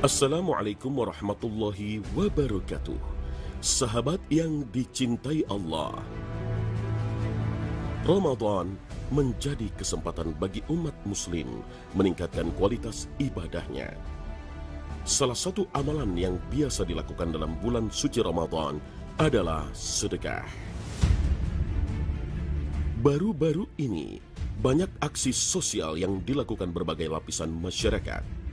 Assalamualaikum warahmatullahi wabarakatuh. Sahabat yang dicintai Allah, Ramadan menjadi kesempatan bagi umat muslim meningkatkan kualitas ibadahnya. Salah satu amalan yang biasa dilakukan dalam bulan suci Ramadan adalah sedekah. Baru-baru ini, banyak aksi sosial yang dilakukan berbagai lapisan masyarakat.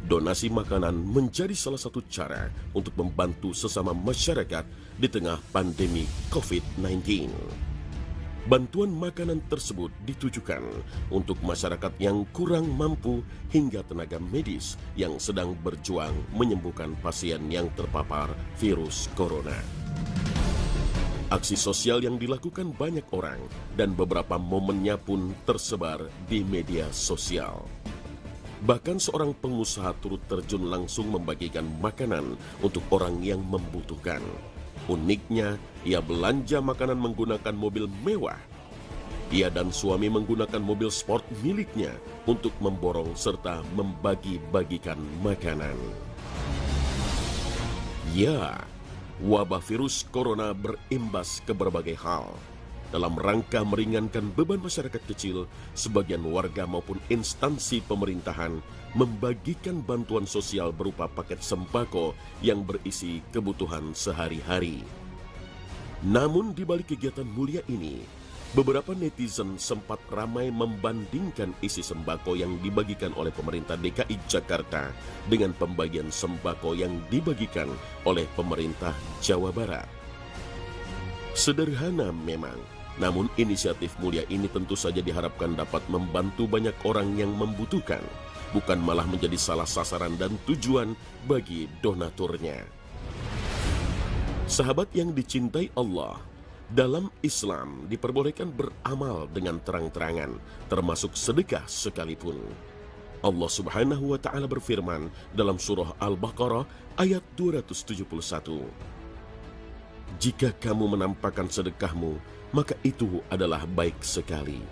Donasi makanan menjadi salah satu cara untuk membantu sesama masyarakat di tengah pandemi COVID-19. Bantuan makanan tersebut ditujukan untuk masyarakat yang kurang mampu hingga tenaga medis yang sedang berjuang menyembuhkan pasien yang terpapar virus corona. Aksi sosial yang dilakukan banyak orang dan beberapa momennya pun tersebar di media sosial. Bahkan seorang pengusaha turut terjun langsung membagikan makanan untuk orang yang membutuhkan. Uniknya, ia belanja makanan menggunakan mobil mewah. Ia dan suami menggunakan mobil sport miliknya untuk memborong serta membagi-bagikan makanan. Ya, wabah virus corona berimbas ke berbagai hal. Dalam rangka meringankan beban masyarakat kecil, sebagian warga maupun instansi pemerintahan membagikan bantuan sosial berupa paket sembako yang berisi kebutuhan sehari-hari. Namun di balik kegiatan mulia ini, beberapa netizen sempat ramai membandingkan isi sembako yang dibagikan oleh pemerintah DKI Jakarta dengan pembagian sembako yang dibagikan oleh pemerintah Jawa Barat. Sederhana memang, namun inisiatif mulia ini tentu saja diharapkan dapat membantu banyak orang yang membutuhkan, bukan malah menjadi salah sasaran dan tujuan bagi donaturnya. Sahabat yang dicintai Allah, dalam Islam diperbolehkan beramal dengan terang-terangan, termasuk sedekah sekalipun. Allah Subhanahu wa Ta'ala berfirman dalam surah Al-Baqarah ayat 271. Jika kamu menampakkan sedekahmu, maka itu adalah baik sekali.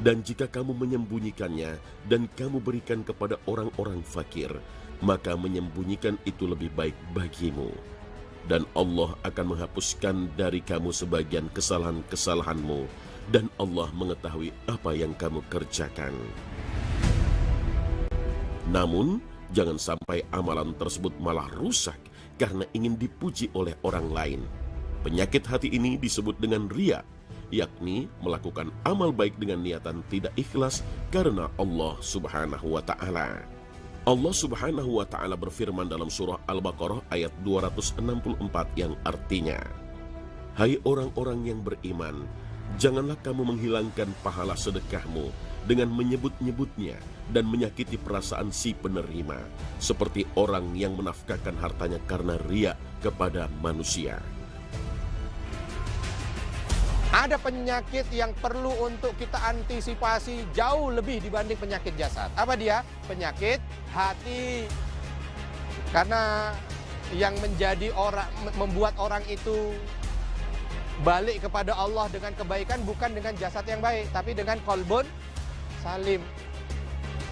Dan jika kamu menyembunyikannya dan kamu berikan kepada orang-orang fakir, maka menyembunyikan itu lebih baik bagimu. Dan Allah akan menghapuskan dari kamu sebagian kesalahan-kesalahanmu, dan Allah mengetahui apa yang kamu kerjakan. Namun, jangan sampai amalan tersebut malah rusak karena ingin dipuji oleh orang lain. Penyakit hati ini disebut dengan riya, yakni melakukan amal baik dengan niatan tidak ikhlas karena Allah Subhanahu wa Ta'ala. Allah Subhanahu wa Ta'ala berfirman dalam surah Al-Baqarah ayat 264 yang artinya, hai orang-orang yang beriman, janganlah kamu menghilangkan pahala sedekahmu dengan menyebut-nyebutnya dan menyakiti perasaan si penerima, seperti orang yang menafkahkan hartanya karena riya kepada manusia. Ada penyakit yang perlu untuk kita antisipasi jauh lebih dibanding penyakit jasad. Apa dia? Penyakit hati. Karena yang menjadi orang, membuat orang itu balik kepada Allah dengan kebaikan bukan dengan jasad yang baik, tapi dengan qalbun salim.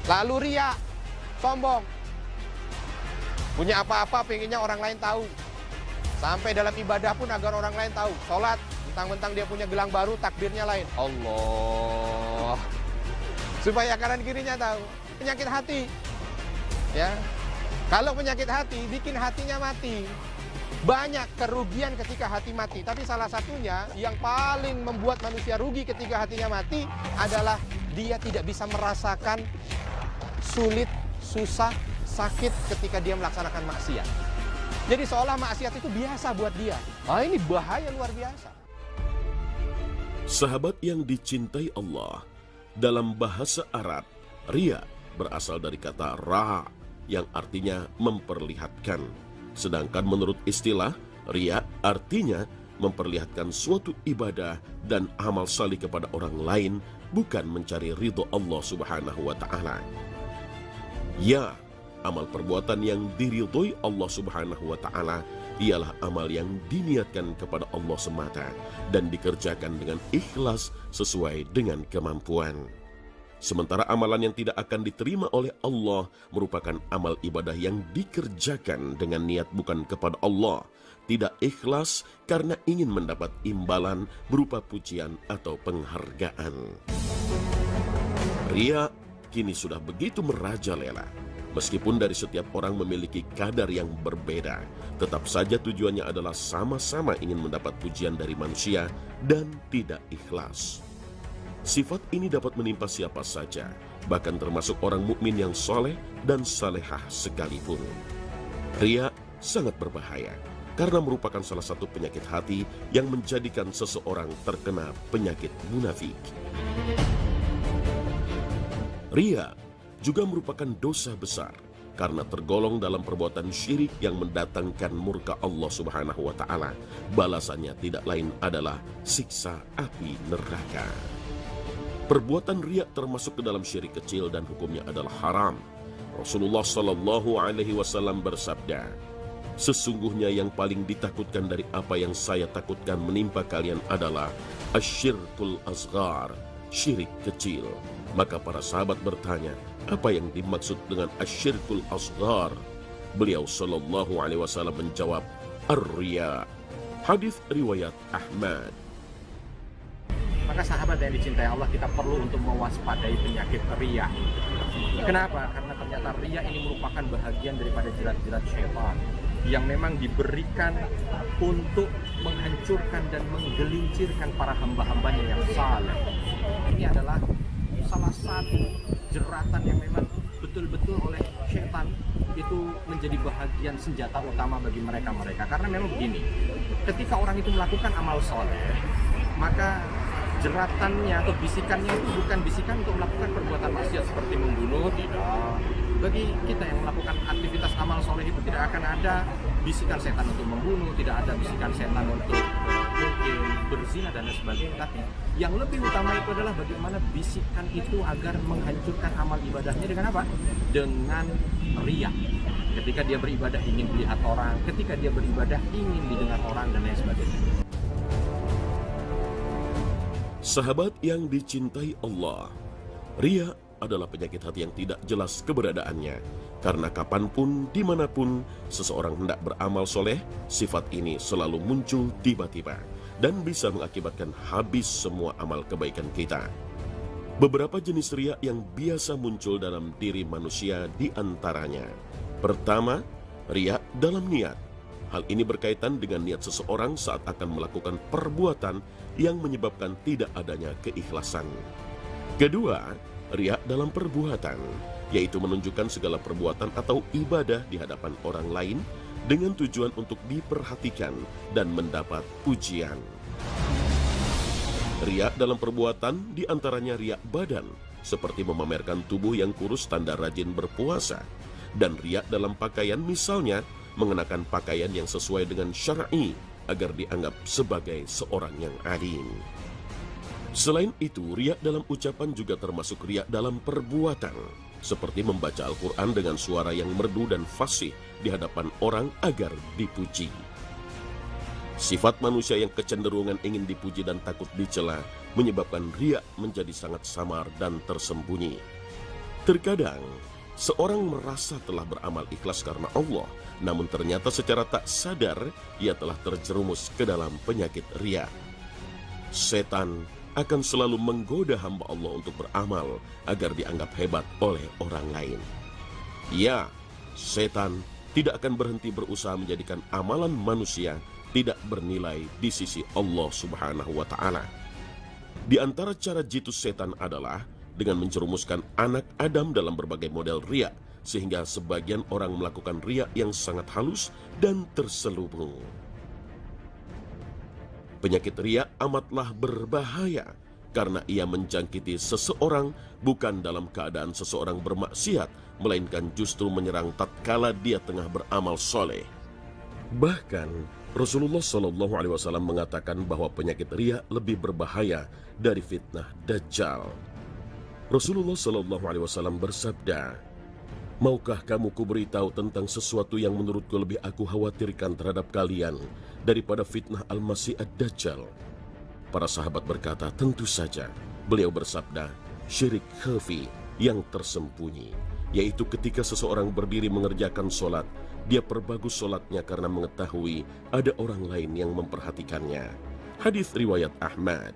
Lalu riya, sombong. Punya apa-apa pengennya orang lain tahu. Sampai dalam ibadah pun agar orang lain tahu. Sholat, mentang-mentang dia punya gelang baru, takbirnya lain. Allah. Supaya kanan kirinya tahu. Penyakit hati. Ya. Kalau penyakit hati, bikin hatinya mati. Banyak kerugian ketika hati mati. Tapi salah satunya yang paling membuat manusia rugi ketika hatinya mati adalah dia tidak bisa merasakan sulit, susah, sakit ketika dia melaksanakan maksiat. Jadi seolah maksiat itu biasa buat dia. Ini bahaya luar biasa. Sahabat yang dicintai Allah, dalam bahasa Arab, riya berasal dari kata ra yang artinya memperlihatkan. Sedangkan menurut istilah, riya artinya memperlihatkan suatu ibadah dan amal salih kepada orang lain, bukan mencari ridho Allah Subhanahu wa Ta'ala. Ya, amal perbuatan yang diridhoi Allah Subhanahu wa Ta'ala ialah amal yang diniatkan kepada Allah semata dan dikerjakan dengan ikhlas sesuai dengan kemampuan. Sementara amalan yang tidak akan diterima oleh Allah merupakan amal ibadah yang dikerjakan dengan niat bukan kepada Allah, tidak ikhlas karena ingin mendapat imbalan berupa pujian atau penghargaan. Riya kini sudah begitu merajalela. Meskipun dari setiap orang memiliki kadar yang berbeda, tetap saja tujuannya adalah sama-sama ingin mendapat pujian dari manusia dan tidak ikhlas. Sifat ini dapat menimpa siapa saja, bahkan termasuk orang mukmin yang soleh dan salehah sekalipun. Riya sangat berbahaya karena merupakan salah satu penyakit hati yang menjadikan seseorang terkena penyakit munafik. Riya juga merupakan dosa besar karena tergolong dalam perbuatan syirik yang mendatangkan murka Allah Subhanahu wa Ta'ala. Balasannya tidak lain adalah siksa api neraka. Perbuatan riya termasuk ke dalam syirik kecil dan hukumnya adalah haram. Rasulullah Shallallahu Alaihi Wasallam bersabda, "Sesungguhnya yang paling ditakutkan dari apa yang saya takutkan menimpa kalian adalah asyirkul asghar, syirik kecil." Maka para sahabat bertanya, apa yang dimaksud dengan asyirkul asghar? Beliau Shallallahu Alaihi Wasallam menjawab, ar-riya. Hadis riwayat Ahmad. Maka sahabat yang dicintai Allah, kita perlu untuk mewaspadai penyakit riya. Kenapa? Karena ternyata riya ini merupakan bahagian daripada jirat-jirat syaitan yang memang diberikan untuk menghancurkan dan menggelincirkan para hamba-hambanya yang saleh. Ini adalah salah satu jeratan yang memang betul-betul oleh syaitan itu menjadi bahagian senjata utama bagi mereka-mereka. Karena memang begini, ketika orang itu melakukan amal soleh, maka jeratannya atau bisikannya itu bukan bisikan untuk melakukan perbuatan maksiat seperti membunuh, tidak. Bagi kita yang melakukan aktivitas amal soleh itu tidak akan ada bisikan setan untuk membunuh, tidak ada bisikan setan untuk mungkin berzina dan lain sebagainya. Tapi yang lebih utama itu adalah bagaimana bisikan itu agar menghancurkan amal ibadahnya dengan apa? Dengan riya. Ketika dia beribadah ingin dilihat orang, ketika dia beribadah ingin didengar orang dan lain sebagainya. Sahabat yang dicintai Allah, riya adalah penyakit hati yang tidak jelas keberadaannya. Karena kapanpun, dimanapun seseorang hendak beramal soleh, sifat ini selalu muncul tiba-tiba dan bisa mengakibatkan habis semua amal kebaikan kita. Beberapa jenis riya yang biasa muncul dalam diri manusia di antaranya. Pertama, riya dalam niat. Hal ini berkaitan dengan niat seseorang saat akan melakukan perbuatan yang menyebabkan tidak adanya keikhlasan. Kedua, riya dalam perbuatan, yaitu menunjukkan segala perbuatan atau ibadah di hadapan orang lain dengan tujuan untuk diperhatikan dan mendapat pujian. Riya dalam perbuatan diantaranya riya badan, seperti memamerkan tubuh yang kurus tanda rajin berpuasa. Dan riya dalam pakaian misalnya, mengenakan pakaian yang sesuai dengan syar'i agar dianggap sebagai seorang yang alim. Selain itu, riya dalam ucapan juga termasuk riya dalam perbuatan, seperti membaca Al-Quran dengan suara yang merdu dan fasih di hadapan orang agar dipuji. Sifat manusia yang kecenderungan ingin dipuji dan takut dicela menyebabkan riya menjadi sangat samar dan tersembunyi. Terkadang, seorang merasa telah beramal ikhlas karena Allah, namun ternyata secara tak sadar ia telah terjerumus ke dalam penyakit riya. Setan akan selalu menggoda hamba Allah untuk beramal agar dianggap hebat oleh orang lain. Ya, setan tidak akan berhenti berusaha menjadikan amalan manusia tidak bernilai di sisi Allah Subhanahu wa Ta'ala. Di antara cara jitu setan adalah dengan menjerumuskan anak Adam dalam berbagai model riya, sehingga sebagian orang melakukan riya yang sangat halus dan terselubung. Penyakit riya amatlah berbahaya karena ia menjangkiti seseorang bukan dalam keadaan seseorang bermaksiat, melainkan justru menyerang tatkala dia tengah beramal soleh. Bahkan Rasulullah Shallallahu Alaihi Wasallam mengatakan bahwa penyakit riya lebih berbahaya dari fitnah Dajjal. Rasulullah Shallallahu Alaihi Wasallam bersabda, "Maukah kamu kuberitahu tentang sesuatu yang menurutku lebih aku khawatirkan terhadap kalian daripada fitnah Al-Masih Ad-Dajjal?" Para sahabat berkata, "Tentu saja." Beliau bersabda, syirik khafi yang tersembunyi, yaitu ketika seseorang berdiri mengerjakan sholat, dia perbagus sholatnya karena mengetahui ada orang lain yang memperhatikannya. Hadis riwayat Ahmad.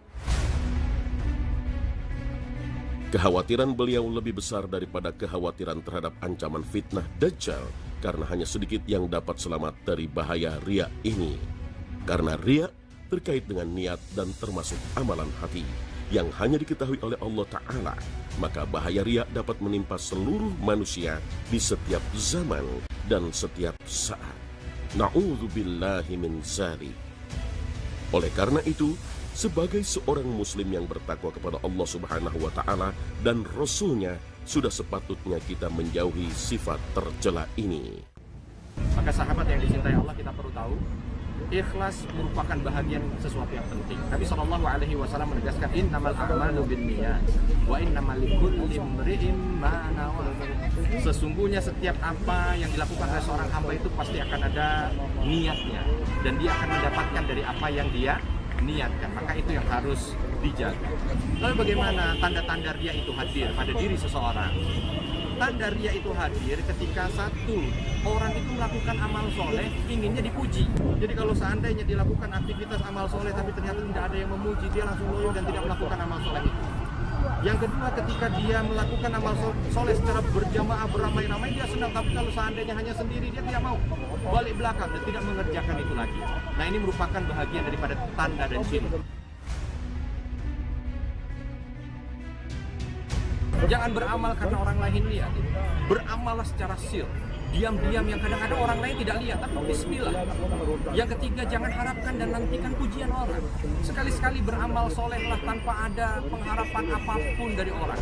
Kekhawatiran beliau lebih besar daripada kekhawatiran terhadap ancaman fitnah Dajjal, karena hanya sedikit yang dapat selamat dari bahaya riya ini. Karena riya terkait dengan niat dan termasuk amalan hati yang hanya diketahui oleh Allah Ta'ala, maka bahaya riya dapat menimpa seluruh manusia di setiap zaman dan setiap saat. Na'udzubillahi min dzalik. Oleh karena itu, sebagai seorang muslim yang bertakwa kepada Allah Subhanahu wa Ta'ala dan Rasul-Nya, sudah sepatutnya kita menjauhi sifat tercela ini. Maka sahabat yang dicintai Allah, kita perlu tahu ikhlas merupakan bahagian sesuatu yang penting. Nabi SAW menegaskan, innamal a'malu binniyat wa innamal likulli imri'in ma nawa. Sesungguhnya setiap apa yang dilakukan oleh seorang hamba itu pasti akan ada niatnya, dan dia akan mendapatkan dari apa yang dia niatkan. Maka itu yang harus dijaga. Lalu bagaimana tanda-tanda riya itu hadir pada diri seseorang? Tanda riya itu hadir ketika satu orang itu melakukan amal soleh, inginnya dipuji. Jadi kalau seandainya dilakukan aktivitas amal soleh tapi ternyata tidak ada yang memuji, dia langsung loyo dan tidak melakukan amal soleh itu. Yang kedua, ketika dia melakukan amal soleh secara berjamaah, beramai-ramai, dia senang. Tapi kalau seandainya hanya sendiri, dia tidak mau, balik belakang dan tidak mengerjakan itu lagi. Nah, ini merupakan bahagian daripada tanda dan ciri. Jangan beramal karena orang lain lihat. Beramallah secara sir, diam-diam, yang kadang-kadang orang lain tidak lihat, tapi bismillah. Yang ketiga, jangan harapkan dan nantikan pujian orang. Sekali-sekali beramal solehlah tanpa ada pengharapan apapun dari orang.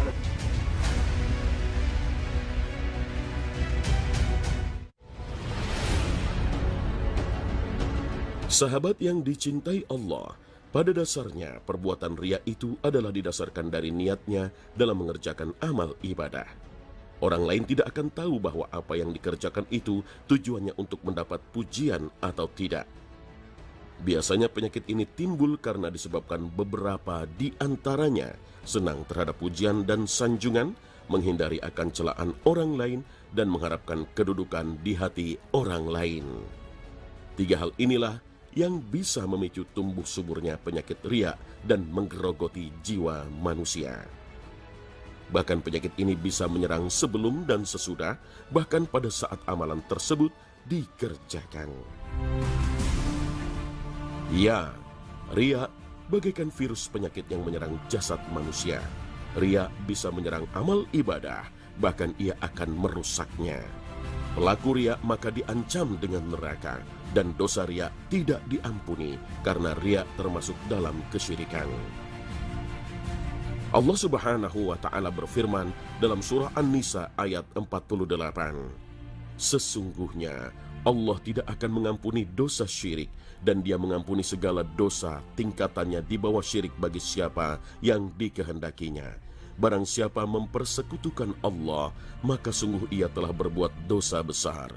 Sahabat yang dicintai Allah, pada dasarnya perbuatan riya itu adalah didasarkan dari niatnya dalam mengerjakan amal ibadah. Orang lain tidak akan tahu bahwa apa yang dikerjakan itu tujuannya untuk mendapat pujian atau tidak. Biasanya penyakit ini timbul karena disebabkan beberapa di antaranya senang terhadap pujian dan sanjungan, menghindari akan celaan orang lain, dan mengharapkan kedudukan di hati orang lain. Tiga hal inilah yang bisa memicu tumbuh suburnya penyakit riya dan menggerogoti jiwa manusia. Bahkan penyakit ini bisa menyerang sebelum dan sesudah, bahkan pada saat amalan tersebut dikerjakan. Ya, riya bagaikan virus penyakit yang menyerang jasad manusia. Riya bisa menyerang amal ibadah, bahkan ia akan merusaknya. Pelaku riya maka diancam dengan neraka, dan dosa riya tidak diampuni karena riya termasuk dalam kesyirikan. Allah Subhanahu wa Ta'ala berfirman dalam surah An-Nisa ayat 48, sesungguhnya Allah tidak akan mengampuni dosa syirik, dan Dia mengampuni segala dosa tingkatannya di bawah syirik bagi siapa yang dikehendakinya. Barang siapa mempersekutukan Allah, maka sungguh ia telah berbuat dosa besar.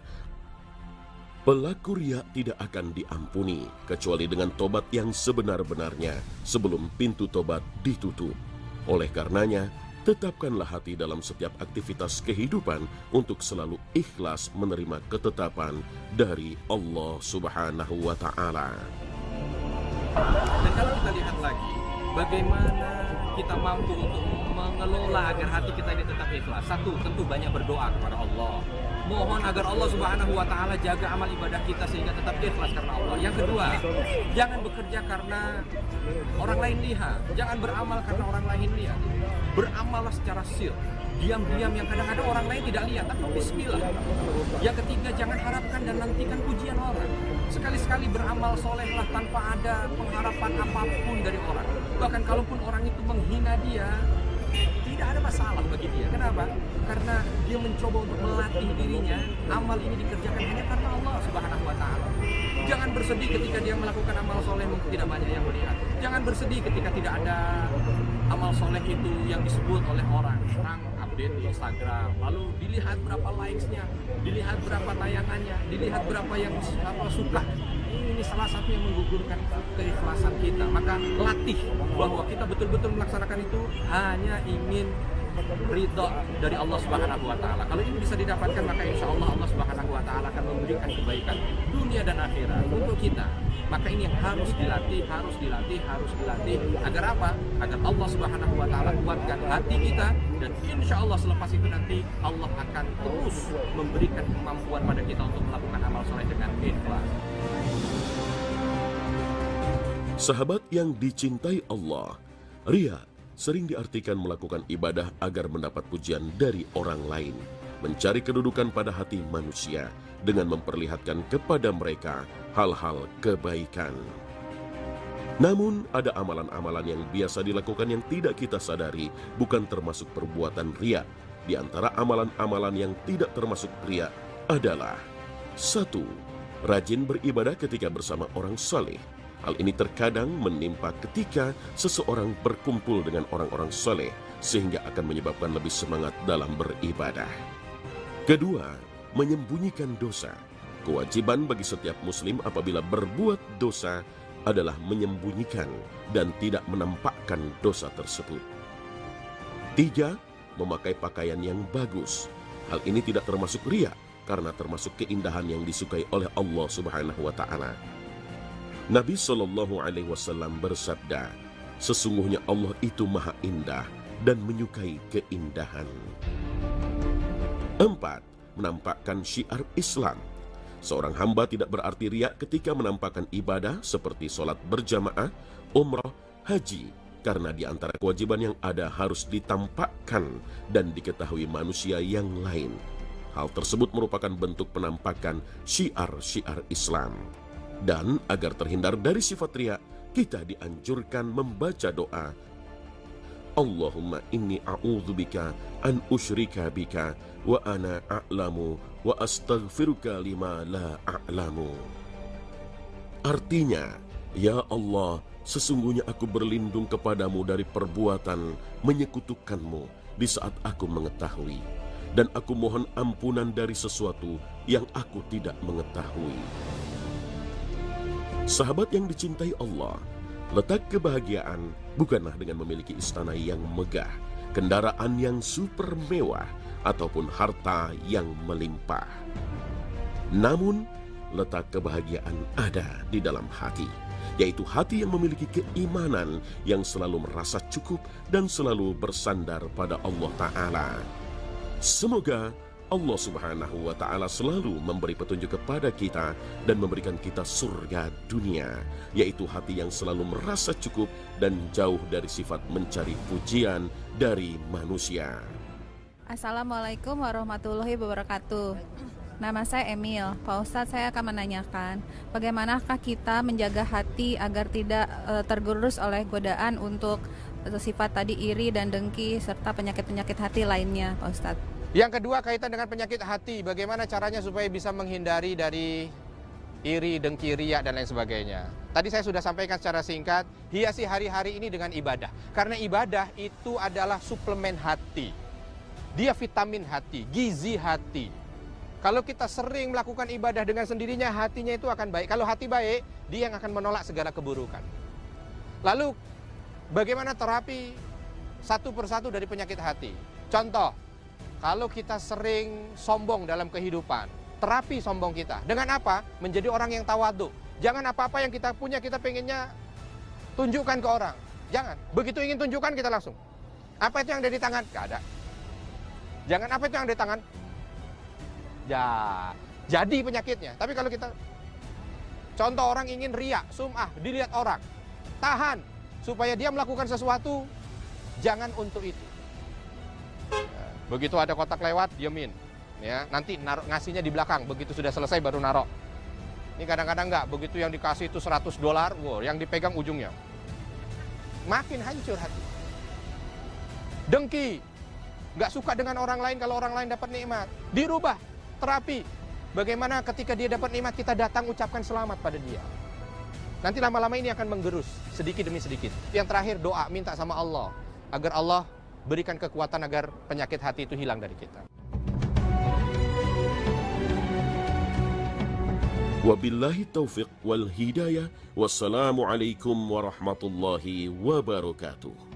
Pelaku riya tidak akan diampuni kecuali dengan tobat yang sebenar-benarnya sebelum pintu tobat ditutup. Oleh karenanya, tetapkanlah hati dalam setiap aktivitas kehidupan untuk selalu ikhlas menerima ketetapan dari Allah Subhanahu wa Ta'ala. Dan kalau kita lihat lagi, bagaimana kita mampu untuk mengelola agar hati kita ini tetap ikhlas. Satu, tentu banyak berdoa kepada Allah. Mohon agar Allah Subhanahu wa Ta'ala jaga amal ibadah kita sehingga tetap ikhlas karena Allah. Yang kedua, jangan bekerja karena orang lain lihat. Jangan beramal karena orang lain lihat. Beramallah secara sir, diam-diam, yang kadang-kadang orang lain tidak lihat, tapi bismillah. Yang ketiga, jangan harapkan dan nantikan pujian orang. Sekali-sekali beramal solehlah tanpa ada pengharapan apapun dari orang. Bahkan kalaupun orang itu menghina dia, tidak ada masalah bagi dia. Kenapa? Karena dia mencoba untuk melatih dirinya. Amal ini dikerjakan hanya karena Allah Subhanahu wa Ta'ala. Jangan bersedih ketika dia melakukan amal soleh mungkin tidak banyak yang melihat. Jangan bersedih ketika tidak ada amal soleh itu yang disebut oleh orang. Orang update di Instagram, lalu dilihat berapa likes-nya, dilihat berapa tayangannya, dilihat berapa yang suka. Ini ini salah satu yang menggugurkan keikhlasan kita. Maka latih bahwa kita betul-betul melaksanakan itu hanya ingin ridho dari Allah Subhanahu wa taala. Kalau ini bisa didapatkan, maka insya Allah Allah Subhanahu wa taala akan memberikan kebaikan dunia dan akhirat untuk kita. Maka ini yang harus dilatih agar apa? Agar Allah Subhanahu wa taala kuatkan hati kita, dan insya Allah selepas itu nanti Allah akan terus memberikan kemampuan pada kita untuk melakukan amal soleh dengan ikhlas. Sahabat yang dicintai Allah, riya sering diartikan melakukan ibadah agar mendapat pujian dari orang lain, mencari kedudukan pada hati manusia dengan memperlihatkan kepada mereka hal-hal kebaikan. Namun ada amalan-amalan yang biasa dilakukan yang tidak kita sadari bukan termasuk perbuatan riya. Di antara amalan-amalan yang tidak termasuk riya adalah: 1. Rajin beribadah ketika bersama orang saleh. Hal ini terkadang menimpa ketika seseorang berkumpul dengan orang-orang saleh, sehingga akan menyebabkan lebih semangat dalam beribadah. 2. Menyembunyikan dosa. Kewajiban bagi setiap muslim apabila berbuat dosa adalah menyembunyikan dan tidak menampakkan dosa tersebut. 3. Memakai pakaian yang bagus. Hal ini tidak termasuk riya karena termasuk keindahan yang disukai oleh Allah Subhanahu wa taala. Nabi SAW bersabda, sesungguhnya Allah itu maha indah dan menyukai keindahan. 4. Menampakkan syiar Islam. Seorang hamba tidak berarti riya ketika menampakkan ibadah seperti sholat berjamaah, umrah, haji, karena di antara kewajiban yang ada harus ditampakkan dan diketahui manusia yang lain. Hal tersebut merupakan bentuk penampakan syiar-syiar Islam. Dan agar terhindar dari sifat riya, kita dianjurkan membaca doa, Allahumma inni a'udzubika an usyrika bika wa ana a'lamu wa astaghfiruka lima la a'lamu. Artinya, ya Allah, sesungguhnya aku berlindung kepadamu dari perbuatan menyekutukanmu di saat aku mengetahui, dan aku mohon ampunan dari sesuatu yang aku tidak mengetahui. Sahabat yang dicintai Allah, letak kebahagiaan bukanlah dengan memiliki istana yang megah, kendaraan yang super mewah, ataupun harta yang melimpah. Namun, letak kebahagiaan ada di dalam hati, yaitu hati yang memiliki keimanan yang selalu merasa cukup dan selalu bersandar pada Allah Ta'ala. Semoga Allah Subhanahu wa Ta'ala selalu memberi petunjuk kepada kita dan memberikan kita surga dunia, yaitu hati yang selalu merasa cukup dan jauh dari sifat mencari pujian dari manusia. Assalamualaikum warahmatullahi wabarakatuh. Nama saya Emil. Pak Ustadz, saya akan menanyakan, bagaimanakah kita menjaga hati agar tidak tergerus oleh godaan untuk sifat tadi iri dan dengki serta penyakit-penyakit hati lainnya, Pak Ustadz? Yang kedua, kaitan dengan penyakit hati, bagaimana caranya supaya bisa menghindari dari iri, dengki, riya, dan lain sebagainya. Tadi saya sudah sampaikan secara singkat, hiasi hari-hari ini dengan ibadah. Karena ibadah itu adalah suplemen hati. Dia vitamin hati, gizi hati. Kalau kita sering melakukan ibadah dengan sendirinya, hatinya itu akan baik. Kalau hati baik, dia yang akan menolak segala keburukan. Lalu, bagaimana terapi satu persatu dari penyakit hati? Contoh, kalau kita sering sombong dalam kehidupan, terapi sombong kita. Dengan apa? Menjadi orang yang tawadhu. Jangan apa-apa yang kita punya, kita pengennya tunjukkan ke orang. Jangan. Begitu ingin tunjukkan, kita langsung. Apa itu yang ada di tangan? Gak ada. Jangan apa itu yang ada di tangan? Ya, jadi penyakitnya. Tapi kalau kita, contoh orang ingin riya, sum'ah, dilihat orang. Tahan. Supaya dia melakukan sesuatu, jangan untuk itu. Begitu ada kotak lewat, diemin. Ya, nanti ngasihnya di belakang. Begitu sudah selesai baru narok. Ini kadang-kadang enggak. Begitu yang dikasih itu $100, wow, yang dipegang ujungnya. Makin hancur hati. Dengki. Enggak suka dengan orang lain kalau orang lain dapat nikmat. Dirubah. Terapi. Bagaimana ketika dia dapat nikmat, kita datang ucapkan selamat pada dia. Nanti lama-lama ini akan menggerus sedikit demi sedikit. Yang terakhir, doa, minta sama Allah agar Allah berikan kekuatan agar penyakit hati itu hilang dari kita. Wabillahi taufiq wal hidayah. Wassalamualaikum warahmatullahi wabarakatuh.